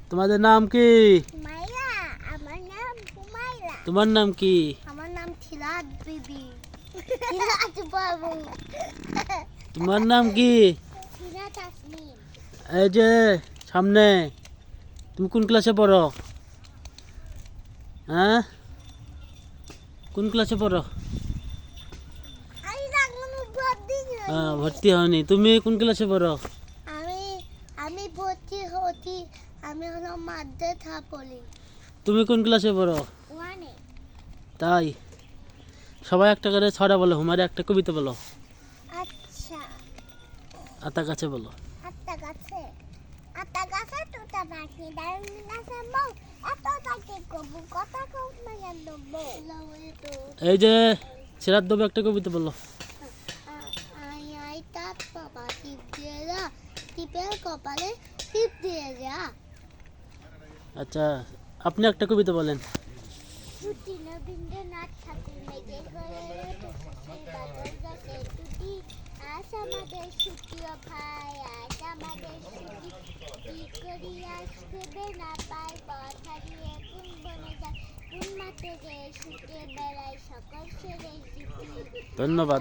তোমাদের নাম কি? মাইয়া, আমার নাম হুমায়রা। তোমার নাম কি? আমার নাম থিলাত বিবি। থিলাত বাবু। তোমার নাম কি? থিলাত তাসমিন। এই যে সামনে, তুমি কোন ক্লাসে পড়ো? হ্যাঁ, কোন ক্লাসে পড়ো? আমি এখনো ভর্তি হইনি। ভর্তি হয়নি। তুমি কোন ক্লাসে পড়ো? আমি আমি ভর্তি হচ্ছি। আমি হলো মাদ্রাসা পড়ি। তুমি কোন ক্লাসে পড়ো? ওয়ানে। তাই, সবাই একটা করে ছড়া বলো, হুমারে একটা কবিতা বলো। আচ্ছা। আতা গাছে বলো। আতা গাছে তোতা পাখি দারুণ গাছে বউ এত তাকে কবু কথা কম না বউ। এই যে সিরাত দেবে একটা কবিতা বলো। আই আই তাত বাবা টিপ দিয়ে যা, টিপের কপালে টিপ দিয়ে যা। আচ্ছা, আপনি একটা কবিতা বলেন। ছুটি রবীন্দ্রনাথ ঠাকুর মেঘে করে সেই বাদল গাছে টুটি। আজ আমাদের ছুটি ও ভাই, আজ আমাদের ছুটি। কি করি আজ ভেবে না পাই, পথ হারিয়ে কোন বনে যায়, কোন মাঠে যে ছুটে বেড়াই সকল ছেড়ে জিতি। ধন্যবাদ।